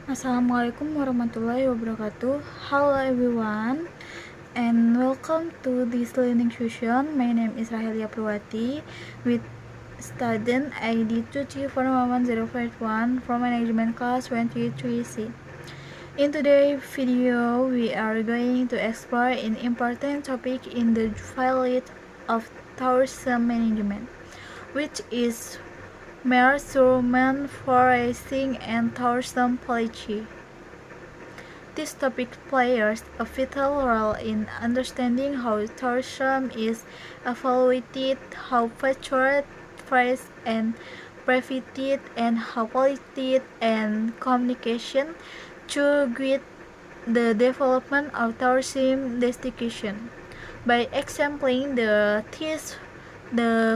Assalamualaikum warahmatullahi wabarakatuh. Hello everyone and welcome to this learning session. My name is Rahelia Purwati with student ID 2341051 from management class 23C. In today's video, we are going to explore an important topic in the field of tourism management, which is measurement, forecasting, and tourism policy. This topic plays a vital role in understanding how tourism is evaluated, how factors price and profited, and how policy and communication to guide the development of tourism destination. By exempling the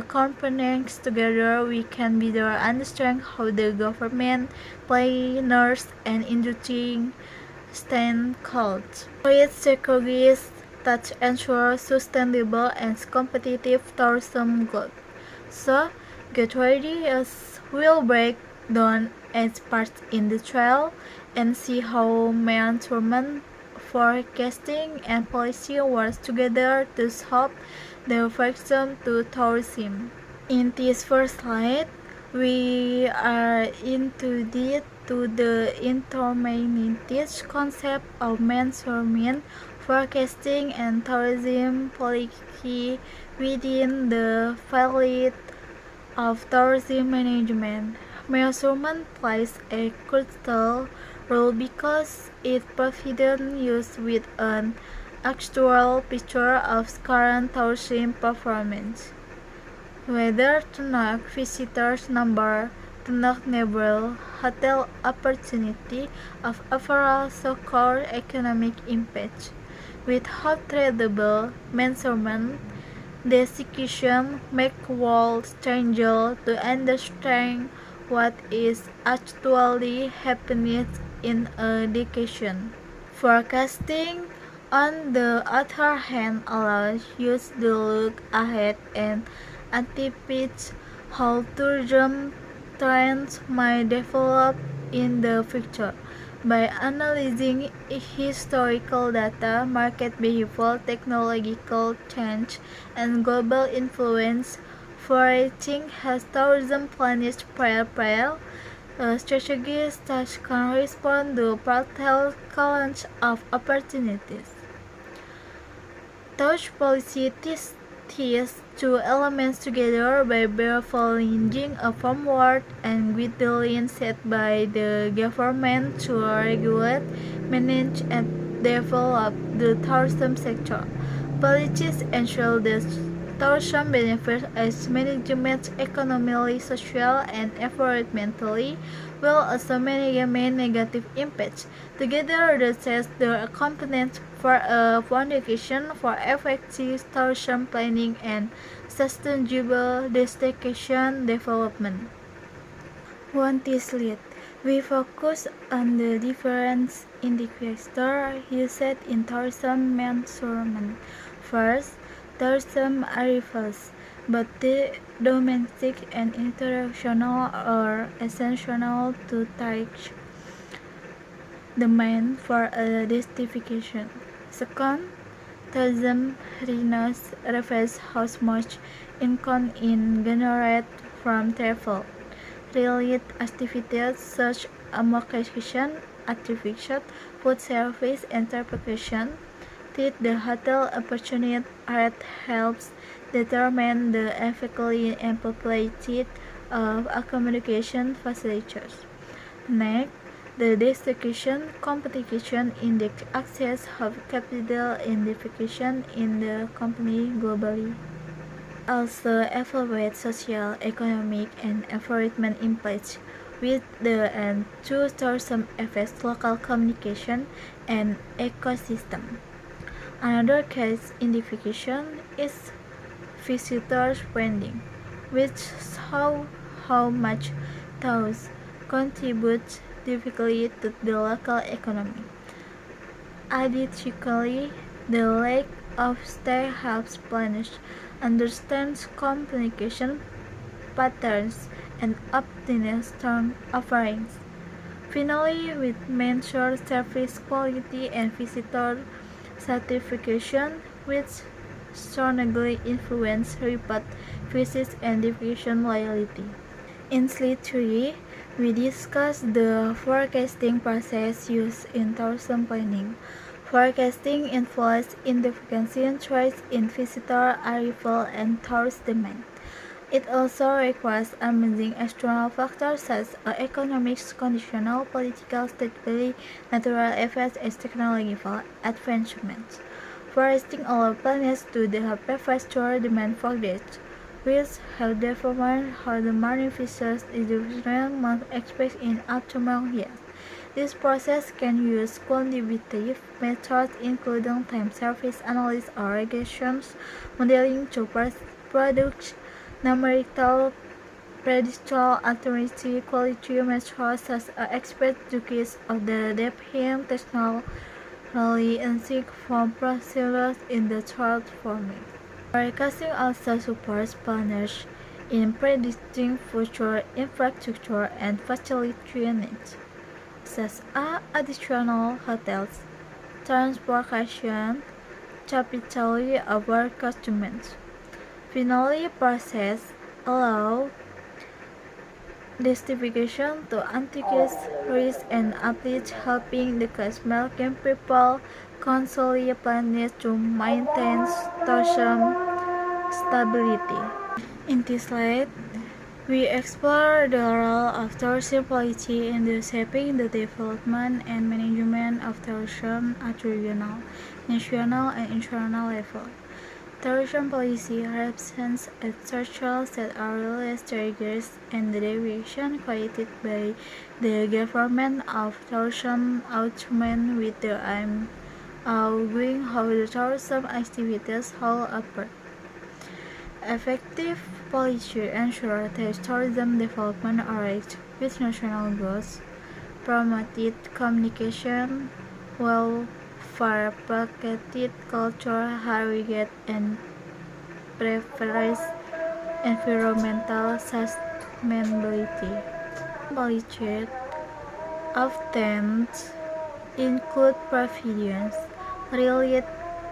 components together, we can better understand how the government, planners, and industry stakeholders create strategies that ensure sustainable and competitive tourism growth. So, get ready as we'll break down its parts in detail and see how management, forecasting, and policy work together to solve the friction to tourism. In this first slide, we are introduced to the intermediate concept of measurement, forecasting, and tourism policy within the field of tourism management. Measurement plays a crucial role because it provides us with an actual picture of current tourism performance. Whether tonight visitors number, tonight neighbor, hotel opportunity of overall so-called economic impact. Without credible measurement, the execution make world stranger to understand what is actually happening in a location. Forecasting, on the other hand, allows us to look ahead and anticipate how tourism trends might develop in the future. By analyzing historical data, market behavior, technological change, and global influence, forecasting has tourism planners prepare strategies that can respond to practical challenge of opportunities. Touch policy tests these two elements together by following a framework and guidelines set by the government to regulate, manage, and develop the tourism sector. Policies ensure that tourism benefits as management economically, social, and environmentally, while also managing negative impacts. Together, they set the components for a foundation for effective tourism planning and sustainable destination development. One this lead. We focus on the different indicators used in tourism measurement. First, tourism arrivals, both the domestic and international are essential to touch demand for a destination. Second, tourism revenues reflects how much income is generated from travel. Related activities such as accommodation, activation, food service, and transportation. The hotel opportunity rate helps determine the efficacy and popularity of accommodation facilities. Next, the destination competition index access of capital identification in the company globally. Also evaluate social, economic, and environment impacts with the and to tourism affects local communication and ecosystem. Another case identification is visitor spending, which shows how much those contribute directly to the local economy. Additionally, the lack of stay helps planners understand communication patterns and optimize strong offerings. Finally, we measure service quality and visitor satisfaction, which strongly influence repeat visits and division loyalty. In slide 3, we discuss the forecasting process used in tourism planning. Forecasting influences identification traits in visitor arrival and tourist demand. It also requires managing external factors such as economic conditions, political stability, natural events, and technological advancements. Forecasting allows planners to develop prefecture demand forecasts, which help determine how the money visitors individuals must expect in upcoming years. This process can use quantitative methods including time series analysis or regressions modeling to produce numerical predictable alternative quality measures such as expert decrease of the depending technology and seek from procedures in the chart format. Forecasting also supports planners in predicting future infrastructure and facility needs, such as additional hotels, transportation, capacity of customers. Finally, process allow distribution to anticipate risk and uplift, helping the customer can prepare consolidate plans to maintain tourism stability. In this slide, we explore the role of tourism policy in the shaping the development and management of tourism at regional, national, and international level. Tourism policy represents a structural set of rules, triggers, and deviations created by the government of tourism ultimately with the aim of guiding how the tourism activities will operate. Effective policy ensures that tourism development aligns with national goals, promoted communication, well-propagated culture, heritage, and preference environmental sustainability. Policy often include provisions related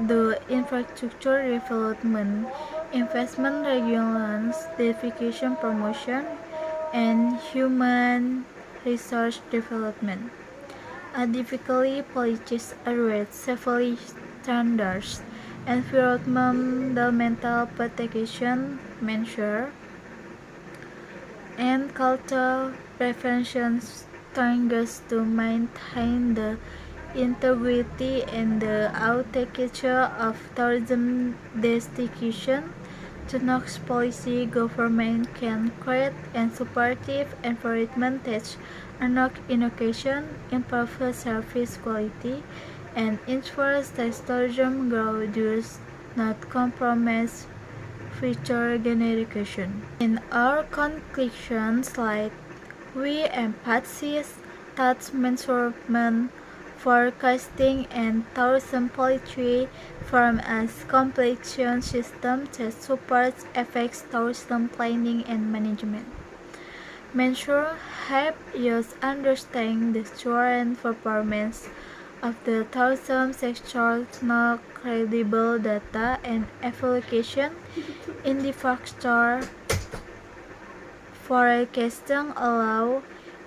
to infrastructure development, investment regulations, diversification promotion, and human resource development. Typically, policies address safety standards, environmental protection measures, and cultural prevention strategies to maintain the integrity and the authenticity of tourism destination. To next policy, government can create a supportive environment that unlock innovation, improve service quality, and ensures that tourism growth does not compromise future generation. In our conclusion slide, we emphasize that measurement, forecasting, and tourism policy form a complex system that supports effective tourism planning and management. Measure help us understand the current performance of the tourism sector through credible data and evaluation in the factor. Forecasting allow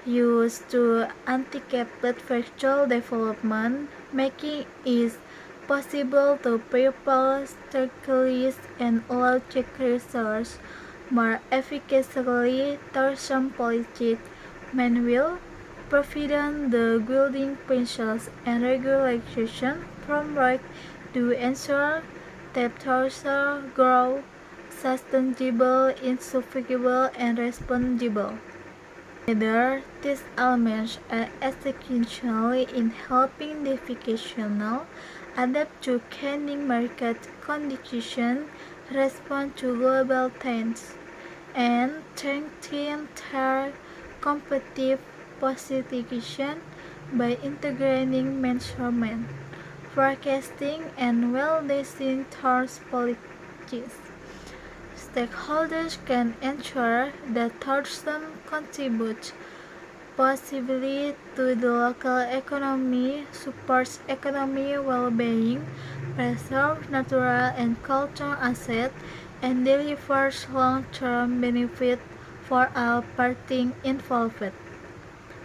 us to anticipate future development, making it possible to prepare strategies and allocate resources more effectively. Tourism policy manual providing the guiding principles and regulation framework to ensure that tourism grow sustainable, sustainable, and responsible. Together, these elements are essential in helping the vocational adapt to changing market conditions, respond to global trends, and strengthen their competitive position by integrating measurement, forecasting, and well-designed tourist policies. Stakeholders can ensure that tourism contributes possibly to the local economy, supports economic well-being, preserves natural and cultural assets, and delivers long-term benefit for all parties involved.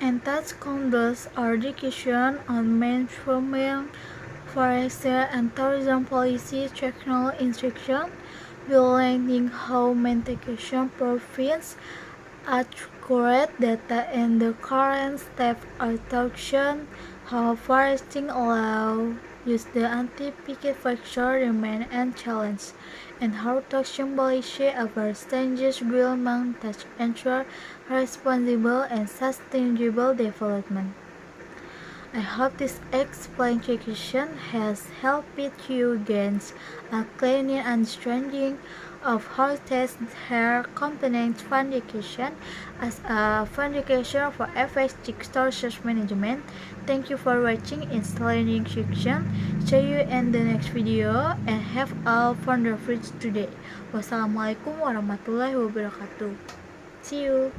And that concludes our discussion on mainstreaming forestry and tourism policy technical instruction, highlighting how mitigation provides accurate data in the current state of tourism, how foresting allow use the anti-picket factor remain unchallenged, and how tourism policy over changes will maintain ensure responsible and sustainable development. I hope this explanation has helped you gain a clearer understanding of how test hair component foundation as a foundation for effective resource management. Thank you for watching its learning section. See you in the next video and have a wonderful day. Wassalamualaikum warahmatullahi wabarakatuh. See you.